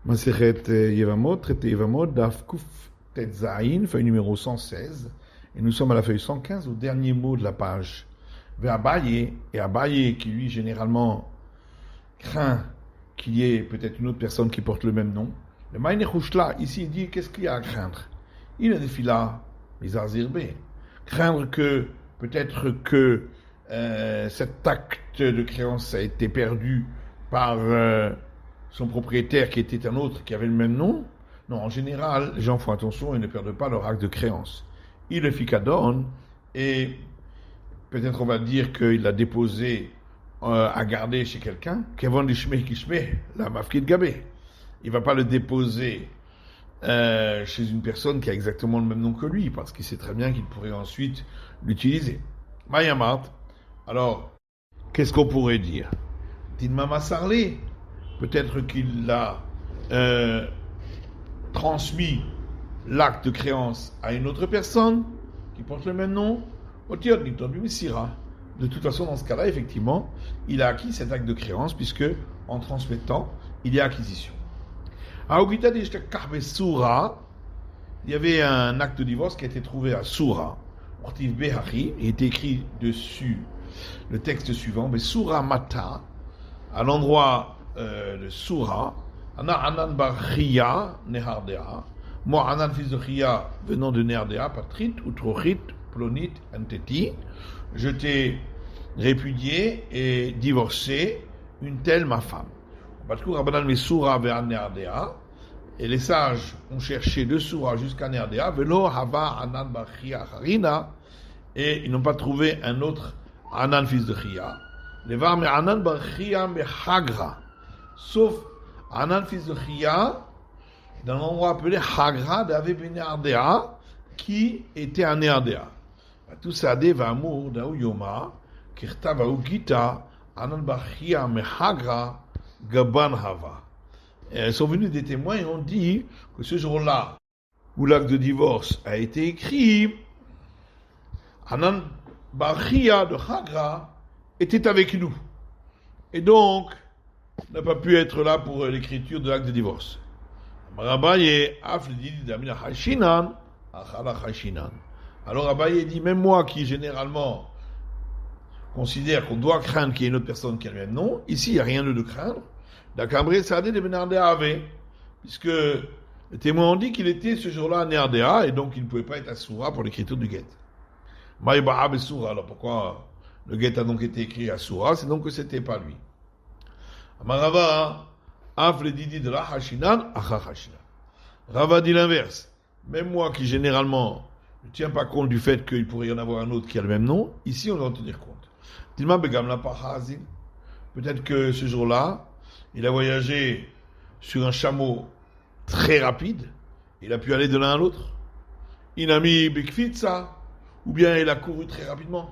Maseret Yevamot, traité Yevamot, Daf Kuf Tetzaïn, feuille numéro 116. Et nous sommes à la feuille 115, au dernier mot de la page. Vers Abaye, et Abaye qui lui généralement craint qu'il y ait peut-être une autre personne qui porte le même nom. Le Maïne Chouchla, ici il dit qu'est-ce qu'il y a à craindre? Il a des filas, les Arzirbe. Craindre que, peut-être que cet acte de créance a été perdu par son propriétaire qui était un autre qui avait le même nom. Non, en général, les gens font attention et ne perdent pas leur acte de créance. Il le fit cadonne et peut-être on va dire qu'il l'a déposé à garder chez quelqu'un. Kevon Lishmeh Kishmeh, la mafkid gabé. Il ne va pas le déposer chez une personne qui a exactement le même nom que lui, parce qu'il sait très bien qu'il pourrait ensuite l'utiliser. Mayamat. Alors, qu'est-ce qu'on pourrait dire? Tinmama Sarlé, peut-être qu'il l'a transmis l'acte de créance à une autre personne qui porte le même nom. De toute façon, dans ce cas-là, effectivement, il a acquis cet acte de créance, puisque en transmettant, il y a acquisition. Il y avait un acte de divorce qui a été trouvé à Soura. Il était écrit dessus le texte suivant, mais Soura Mata, à l'endroit de Soura, Ana Anan bar Chia Nehardea, moi Anan fils de Chia venant de Nehardea, Patrit, Utrochit, Plonit, Anteti, je t'ai répudié et divorcé une telle ma femme. Et les sages ont cherché de Soura jusqu'à Nehardea, Velo Hava Anan bar Chia Harina, et ils n'ont pas trouvé un autre Anan fils de Chia. Les var me Anan bar Chia me Hagra, sauf Anan fils de Chia, dans l'endroit appelé Hagra d'Ave ben Nehardea, qui était à Nehardea. Tout ça de Vamour d'Aou Yoma, Kirtava ou Gita, Anan bar Chia me Hagra, Gaban Hava. Ils sont venus des témoins et ont dit que ce jour-là, où l'acte de divorce a été écrit, Anan bar Chia de Hagra était avec nous. Et donc, n'a pas pu être là pour l'écriture de l'acte de divorce. Alors Abaye dit, même moi qui généralement considère qu'on doit craindre qu'il y ait une autre personne qui a le même nom, ici il n'y a rien de craindre. Puisque les témoins ont dit qu'il était ce jour-là à Nehardea et donc il ne pouvait pas être à Soura pour l'écriture du guet. Alors pourquoi le guet a donc été écrit à Soura? C'est donc que c'était pas lui. Amarava, Afle Didi de la Hashinan, Acha Hashinan. Rava dit l'inverse. Même moi qui généralement ne tiens pas compte du fait qu'il pourrait y en avoir un autre qui a le même nom, ici on doit en tenir compte. Tilma Begamla Pahazin. Peut-être que ce jour-là, il a voyagé sur un chameau très rapide, il a pu aller de l'un à l'autre. Inami Bekfitsa, ou bien il a couru très rapidement.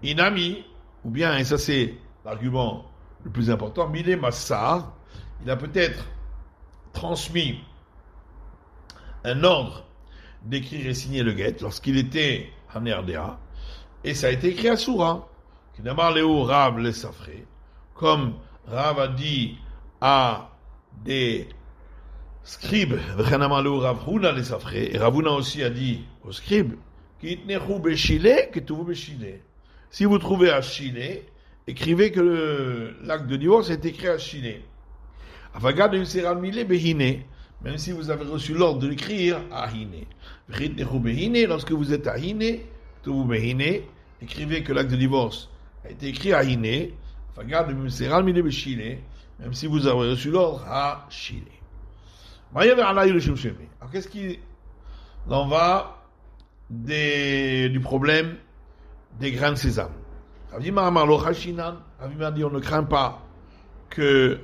Inami, ou bien, et ça c'est l'argument le plus important, Mile Massar, il a peut-être transmis un ordre d'écrire et signer le guet lorsqu'il était à Nehardea, et ça a été écrit à Soura, qui n'a pas Léo Rav les Safré, comme Rav a dit à des scribes, Rav Huna les Safré, et Rav Huna aussi a dit aux scribes, si vous trouvez à Chile, écrivez que l'acte de divorce est écrit à Chile. Même si vous avez reçu l'ordre de l'écrire à Hine. Lorsque vous êtes à Hine, écrivez que l'acte de divorce a été écrit à Hine. Même si vous avez reçu l'ordre à Chile. Alors qu'est-ce qu'il en va du problème des grains de sésame? Ravi m'a dit on ne craint pas que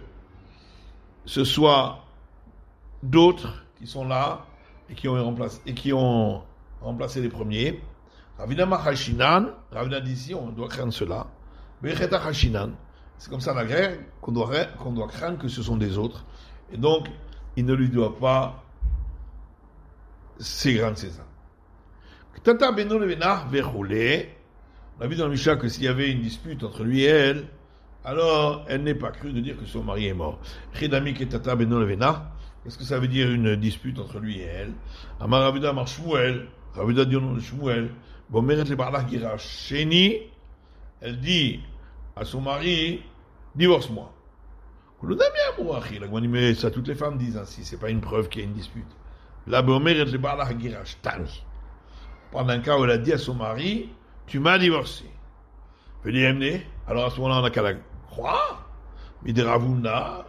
ce soit d'autres qui sont là et qui ont remplacé les premiers. Ravina Machashinan, Ravina dit ici on doit craindre cela. C'est comme ça la guerre qu'on doit craindre que ce sont des autres. Et donc, il ne lui doit pas ces grains de sésame. Tata Beno Levena Verroulé. On a vu dans le Mishnah que s'il y avait une dispute entre lui et elle, alors elle n'est pas crue de dire que son mari est mort. Chedami Ketata Beno Levena, Qu'est-ce que ça veut dire une dispute entre lui et elle? Amar Rabuda Amar Shmuel, Rabuda dit au nom de Shmuel, Bomeret le Barlach Gira Sheni, elle dit à son mari, divorce-moi. La mais ça, toutes les femmes disent ainsi, c'est pas une preuve qu'il y a une dispute. La Bomeret le Barlach Gira Shtani. Pendant un cas où elle a dit à son mari, tu m'as divorcé. Alors à ce moment-là, on n'a qu'à la croire. Midravuna,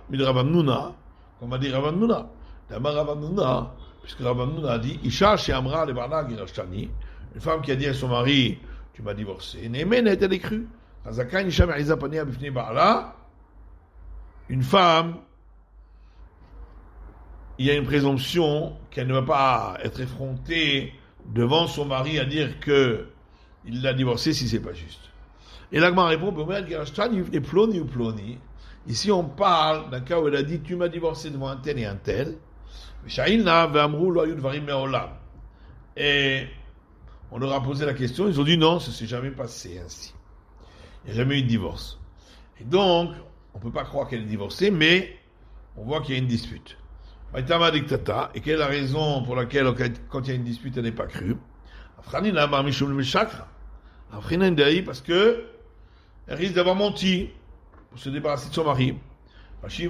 comme a dit Ravamnuna. D'abord Ravamnuna, puisque Ravamnuna a dit, Isha Shamra le Barla Girashtani, une femme qui a dit à son mari, tu m'as divorcé. Némen est-elle crue? Une femme, il y a une présomption qu'elle ne va pas être effrontée devant son mari à dire que il l'a divorcé si c'est pas juste. Et l'Agma répond, ploni ou ploni. Ici, on parle d'un cas où elle a dit, tu m'as divorcé devant un tel et un tel. Et on leur a posé la question, ils ont dit non, ça s'est jamais passé ainsi. Il n'y a jamais eu de divorce. Et donc, on ne peut pas croire qu'elle est divorcée, mais on voit qu'il y a une dispute. Et quelle est la raison pour laquelle, quand il y a une dispute, elle n'est pas crue? Parce que elle risque d'avoir menti pour se débarrasser de son mari. Rachim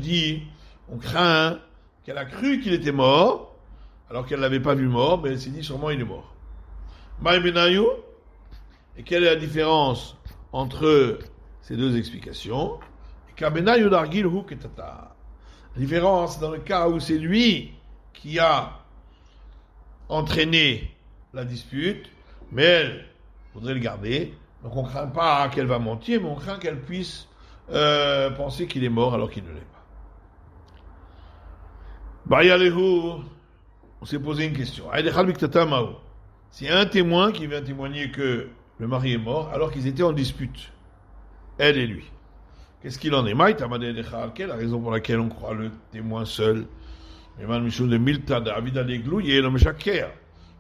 dit, on craint qu'elle a cru qu'il était mort, alors qu'elle ne l'avait pas vu mort, mais elle s'est dit sûrement il est mort. Et quelle est la différence entre ces deux explications? La différence dans le cas où c'est lui qui a entraîné la dispute, mais elle voudrait le garder. Donc on ne craint pas qu'elle va mentir, mais on craint qu'elle puisse penser qu'il est mort alors qu'il ne l'est pas. On s'est posé une question. C'est un témoin qui vient témoigner que le mari est mort alors qu'ils étaient en dispute, elle et lui. Qu'est-ce qu'il en est? Quelle est la raison pour laquelle on croit le témoin seul?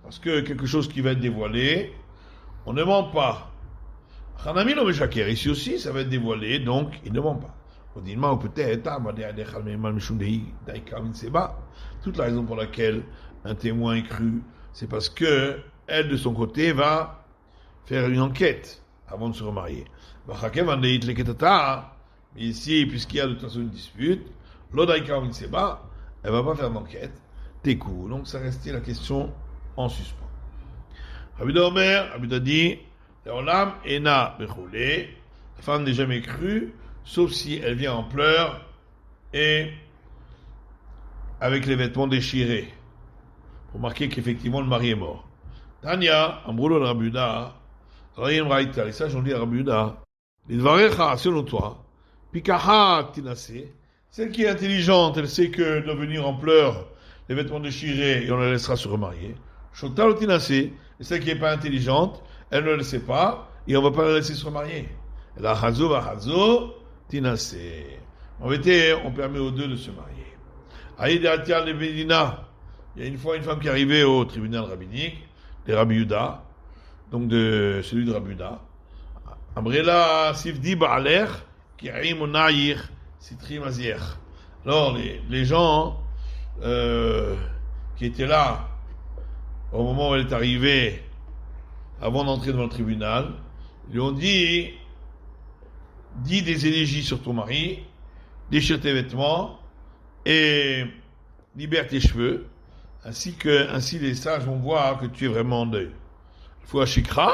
Parce que quelque chose qui va être dévoilé, on ne ment pas. Ici aussi, ça va être dévoilé, donc il ne ment pas. Toute la raison pour laquelle un témoin est cru, c'est parce que elle, de son côté, va faire une enquête avant de se remarier. Mais ici, puisqu'il y a de toute façon une dispute, elle ne va pas faire d'enquête. Donc ça restait la question en suspens. Rabbi Omer, Rabbi dit, la femme n'est jamais crue, sauf si elle vient en pleurs et avec les vêtements déchirés, pour marquer qu'effectivement le mari est mort. Tanya, Ambroulo Rabuda, les sages ont dit à Rabuda, selon toi, Pikaha Tinase, celle qui est intelligente, elle sait que doit venir en pleurs, les vêtements déchirés, et on la laissera se remarier. Shotal Tinase, et celle qui n'est pas intelligente, elle ne le sait pas, et on ne va pas la laisser se remarier. La Hazo va Hazo Tinase. En vérité, on permet aux deux de se marier. Aïd Atial de Bedina, il y a une fois une femme qui est arrivée au tribunal rabbinique, de Rabbi Yuda, donc de celui de Rabbi Yuda. Amrela Sifdi Ba'aler, Kirim Onaïr, Sitri Mazier. Alors, les gens qui étaient là au moment où elle est arrivée, avant d'entrer devant le tribunal, lui ont dit des élégies sur ton mari, déchire tes vêtements et libère tes cheveux, ainsi les sages vont voir que tu es vraiment en deuil. Il faut un shikra,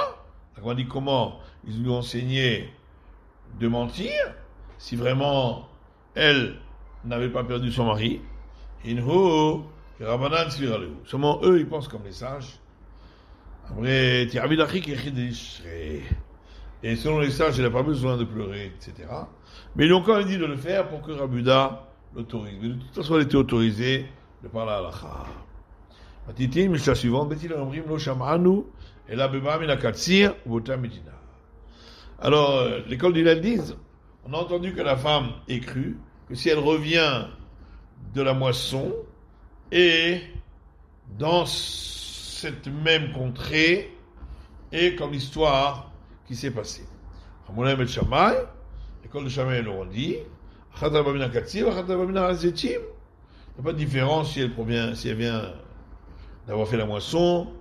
on dit comment ils lui ont enseigné de mentir, si vraiment elle n'avait pas perdu son mari. Inho, Rabbanan Sviraleu. Seulement eux, ils pensent comme les sages. Après, et selon les sages, il n'a pas besoin de pleurer, etc. Mais ils ont quand même dit de le faire pour que Rabuda l'autorise. Mais de toute façon, elle était autorisée de parler à l'Akha. Matitim, Mishnah suivante, Betil Amrim lo Shamanu, et la Bema Mina Katsir, Vota Medina. Alors, l'école d'Hillel disent, on a entendu que la femme est crue, que si elle revient de la moisson, et dans cette même contrée, et comme l'histoire qui s'est passée. Ramonem et Shammai, l'école de Shammai leur ont dit, Achat Abba Mina Katsir, Achat Abba Mina Hazetim. Il n'y a pas de différence si elle vient d'avoir fait la moisson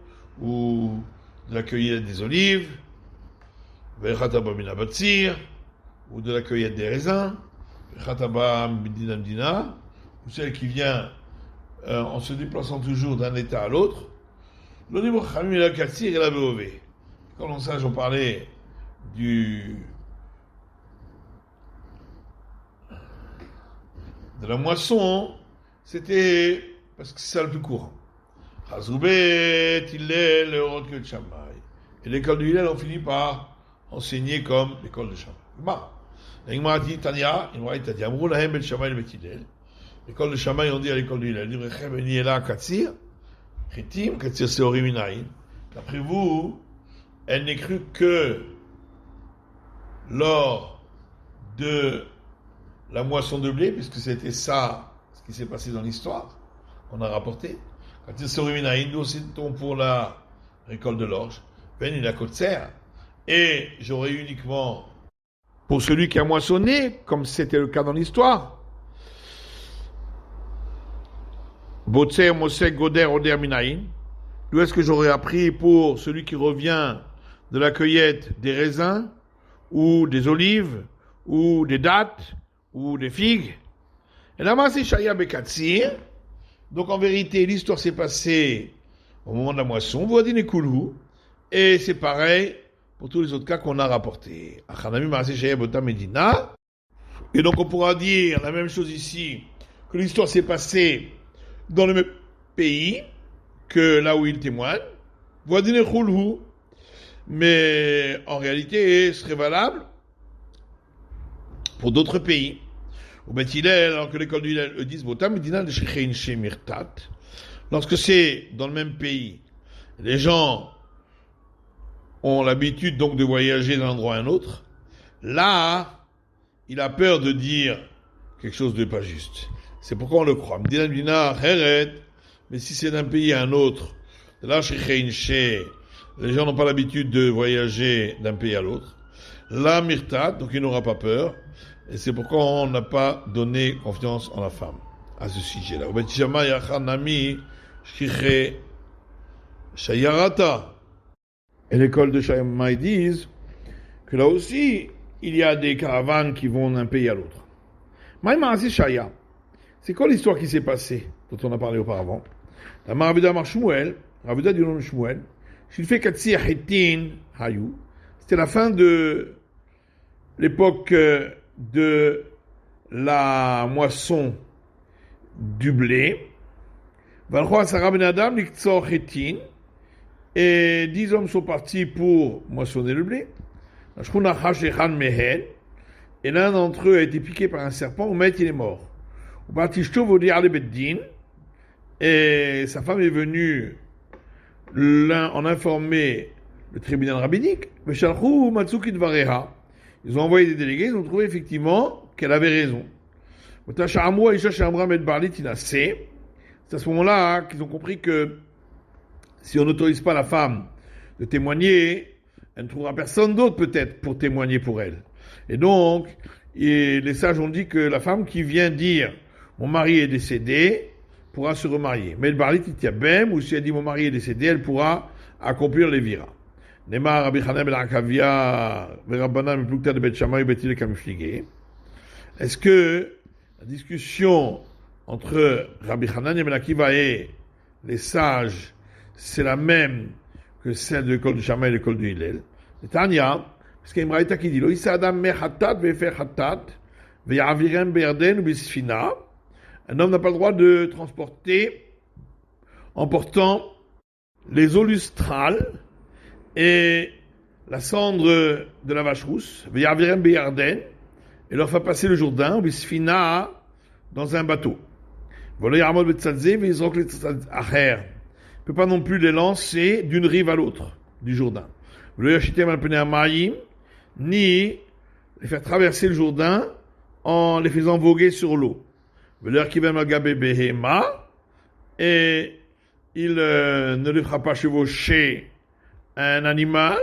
ou de la cueillette des olives, Achat Abba Mina Batsir, ou de la cueillette des raisins, Achat Abba Mina Mdina, ou celle qui vient en se déplaçant toujours d'un état à l'autre. L'Onibo Khamim la Katsir et la BOV. Quand on sage, on parlait de la moisson, c'était parce que c'est ça le plus courant. Chazoubet, Hillel, Eurot que Shammai. Et l'école de Hillel, on finit par enseigner comme l'école de Shammai. Bah, l'Igmar dit Tania, Igmar dit Tania, Amrou lahem bet Shammai le bet Hillel. L'école de Shammai, on dit à l'école de Hillel, dit Rechem eniela katsir, Chitim, katsir seori minayin. D'après vous, elle n'est crue que lors de la moisson de blé, puisque c'était ça, ce qui s'est passé dans l'histoire, qu'on a rapporté. Katsir seori minayin, nous citons pour la récolte de l'orge. Ben il a kotser. Et j'aurais uniquement, pour celui qui a moissonné, comme c'était le cas dans l'histoire, Botser, Mosek, Goder, Oder, Minaïn. D'où est-ce que j'aurais appris pour celui qui revient de la cueillette des raisins, ou des olives, ou des dattes, ou des figues? Et là, c'est Shaya Bekatsir. Donc en vérité, l'histoire s'est passée au moment de la moisson. Voadine Koulou. Et c'est pareil pour tous les autres cas qu'on a rapportés. Achanami Maaseh Shaya Bota Medina. Et donc on pourra dire la même chose ici, que l'histoire s'est passée dans le même pays que là où il témoigne. Voadine Koulou. Mais en réalité, ce serait valable pour d'autres pays. Au Bet Hillel, alors que l'école du Hillel disent Bota Medina de Shechein Shemirtat. Lorsque c'est dans le même pays, les gens ont l'habitude donc de voyager d'un endroit à un autre. Là, il a peur de dire quelque chose de pas juste. C'est pourquoi on le croit. Medina Medina Heret. Mais si c'est d'un pays à un autre, là, Shechein She, les gens n'ont pas l'habitude de voyager d'un pays à l'autre. Là, Mirtat, donc il n'aura pas peur. Et c'est pourquoi on n'a pas donné confiance en la femme à ce sujet-là. Au Bet Shammai Yachanami Shkiche Shayarata. Et l'école de Shammai disent que là aussi, il y a des caravanes qui vont d'un pays à l'autre. Maïma c'est Shaya. C'est quoi l'histoire qui s'est passée, dont on a parlé auparavant? La Maravuda Mar Shmuel, Maravuda du nom de Shmuel, s'il fait Katsi Hitin Hayou, c'était la fin de l'époque de la moisson du blé. Et 10 hommes sont partis pour moissonner le blé. Et l'un d'entre eux a été piqué par un serpent, ou il est mort. Et sa femme est venue en informer le tribunal rabbinique. Ils ont envoyé des délégués, ils ont trouvé effectivement qu'elle avait raison. C'est à ce moment-là qu'ils ont compris que si on n'autorise pas la femme de témoigner, elle ne trouvera personne d'autre peut-être pour témoigner pour elle. Et donc, les sages ont dit que la femme qui vient dire « mon mari est décédé » pourra se remarier. Mais le Barlit Itiabem, ou si elle dit « mon mari est décédé », elle pourra accomplir les viras. Nemar Rabbi Chanan ben Akavia, Verabbanan ben Plukta de Bet Shammai Bet Hillel Kamifligé. Est-ce que la discussion entre Rabbi Chanan ben Akiva et les sages, c'est la même que celle de l'école de Shammai et l'école de Hillel? C'est Tanya, parce qu'il y a une braïta qui dit Lo issa adam me hatat ve'efer hatat ve'yavirem be'erden ou bisfina. Un homme n'a pas le droit de transporter en portant les eaux lustrales et la cendre de la vache rousse, ve'yavirem be'erden, et leur faire passer le Jourdain, ou bisfina, dans un bateau. Voilà yarmod be'tzadze ve'izrok le'tzad acher. Il ne peut pas non plus les lancer d'une rive à l'autre du Jourdain. Ni les faire traverser le Jourdain en les faisant voguer sur l'eau. Et il ne les fera pas chevaucher un animal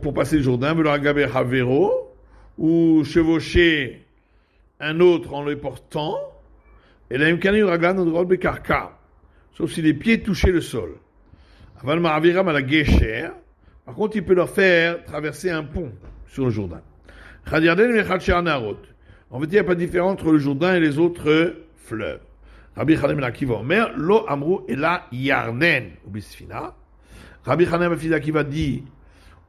pour passer le Jourdain, ou chevaucher un autre en le portant, et la Imkani Raglan Odrol Bekarka, sauf si les pieds touchaient le sol. Aval Ma'aviram à la Gesher, par contre, il peut leur faire traverser un pont sur le Jourdain. Chad Yarden et Chad She'ar Naharot. En fait, il n'y a pas de différence entre le Jourdain et les autres fleuves. Rabbi Chanan ben Akiva Omer, Lo Amru Ela Yarden ou Bisfina. Rabbi Chanan ben Akiva dit,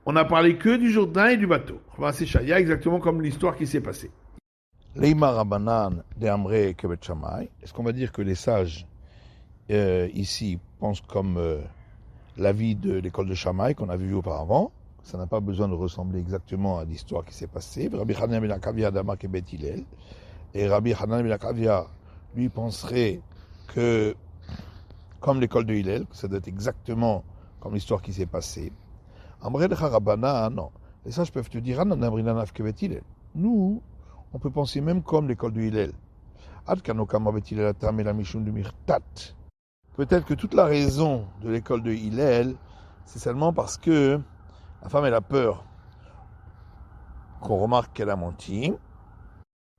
on n'a parlé que du Jourdain et du bateau. C'est Shaya, exactement comme l'histoire qui s'est passée. Leima Rabbanan de Amre Kebet Shammai. Est-ce qu'on va dire que les sages ici pensent comme l'avis de l'école de Shammai qu'on avait vu auparavant? Ça n'a pas besoin de ressembler exactement à l'histoire qui s'est passée. Rabbi Hanan ben Akavia d'Amar Kebet Hillel. Et Rabbi Hanan ben Akavia, lui, penserait que, comme l'école de Hillel, que ça doit être exactement comme l'histoire qui s'est passée. Amre de Harabana, non. Les sages peuvent te dire, nous, on peut penser même comme l'école de Hillel. Peut-être que toute la raison de l'école de Hillel, c'est seulement parce que la femme, elle a peur qu'on remarque qu'elle a menti.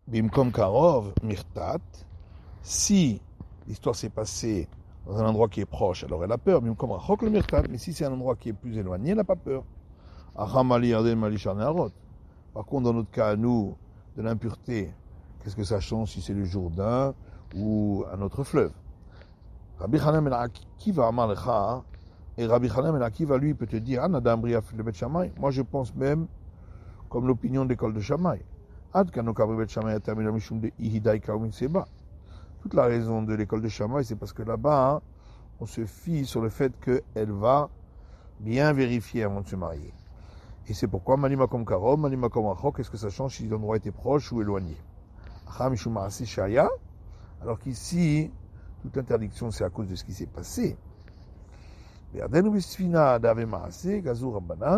Bimkom karov mirtat. Si l'histoire s'est passée dans un endroit qui est proche, alors elle a peur. Bimkom rachok le mirtat. Mais si c'est un endroit qui est plus éloigné, elle n'a pas peur. Acham ali yarden mali sharneharot. Par contre, dans notre cas, à nous, de l'impureté, qu'est-ce que ça change si c'est le Jourdain ou un autre fleuve? Rabbi Chanan ben Akiva amar lecha, et Rabbi Chanan ben Akiva, lui, peut te dire, Anadam briaf le Bet Shammai. Moi, je pense même comme l'opinion de l'école de Shammai. Ad kanokabri Bet Shammai atamina mishum de ihidai kaumin seba. Toute la raison de l'école de Shammai, c'est parce que là-bas, on se fie sur le fait qu'elle va bien vérifier avant de se marier. Et c'est pourquoi Manima comme Karom, Manima comme Achok, qu'est-ce que ça change si l'endroit était proche ou éloigné? Alors qu'ici, toute interdiction, c'est à cause de ce qui s'est passé.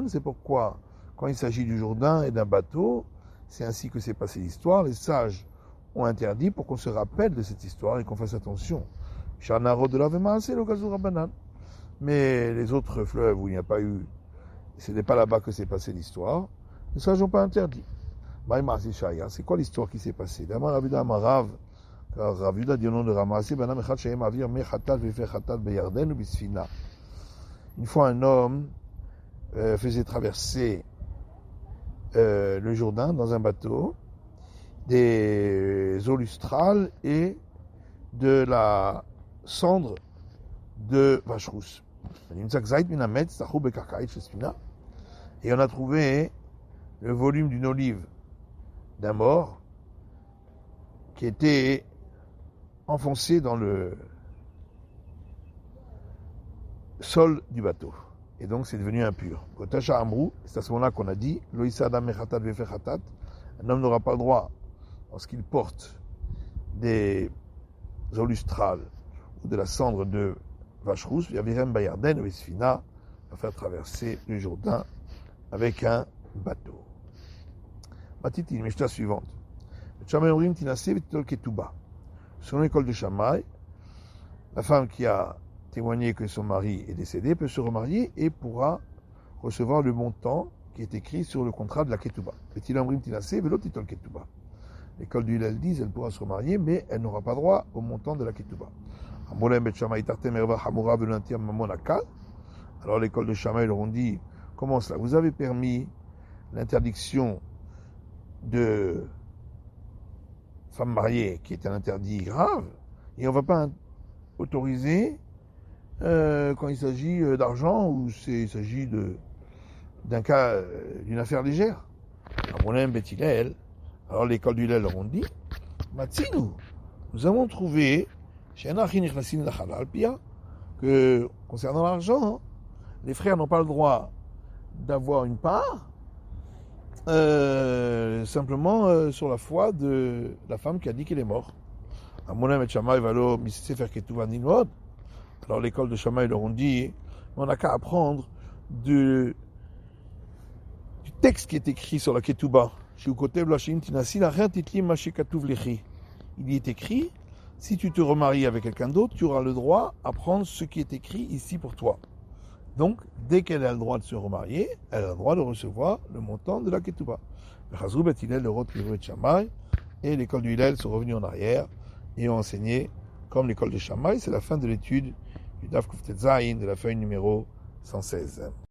C'est pourquoi, quand il s'agit du Jourdain et d'un bateau, c'est ainsi que s'est passée l'histoire. Les sages ont interdit pour qu'on se rappelle de cette histoire et qu'on fasse attention. Mais les autres fleuves où il n'y a pas eu, ce n'est pas là-bas que s'est passée l'histoire, les sages n'ont pas interdit. C'est quoi l'histoire qui s'est passée? Car Rav Yuda dit au nom de Ramasé, une fois un homme faisait traverser le Jourdain dans un bateau, des eaux lustrales et de la cendre de vache rousse. Et on a trouvé le volume d'une olive d'un mort qui était enfoncé dans le sol du bateau. Et donc c'est devenu impur. C'est à ce moment-là qu'on a dit, un homme n'aura pas le droit, lorsqu'il porte des eaux lustrales ou de la cendre de vache rousse, va faire traverser le Jourdain avec un bateau. Matiti, Mishta suivante. Selon l'école de Shammai, la femme qui a témoigné que son mari est décédé peut se remarier et pourra recevoir le montant qui est écrit sur le contrat de la Ketouba. L'école du Hillel dit elle pourra se remarier, mais elle n'aura pas droit au montant de la Ketouba. Alors l'école de Shammai leur ont dit, comment cela? Vous avez permis l'interdiction de femme mariée, qui est un interdit grave, et on ne va pas autoriser quand il s'agit d'argent ou il s'agit d'un cas, d'une affaire légère. Alors l'école du Hillel leur ont dit, nous avons trouvé que concernant l'argent, les frères n'ont pas le droit d'avoir une part simplement sur la foi de la femme qui a dit qu'elle est morte. Alors l'école de Shammai leur ont dit, on n'a qu'à apprendre du texte qui est écrit sur la Ketouba. Il y est écrit, si tu te remaries avec quelqu'un d'autre, tu auras le droit à prendre ce qui est écrit ici pour toi. Donc, dès qu'elle a le droit de se remarier, elle a le droit de recevoir le montant de la Ketouba. et l'école du Hillel sont revenus en arrière et ont enseigné comme l'école de Shammai. C'est la fin de l'étude du Daf Kuf Tet Zayin de la feuille numéro 116.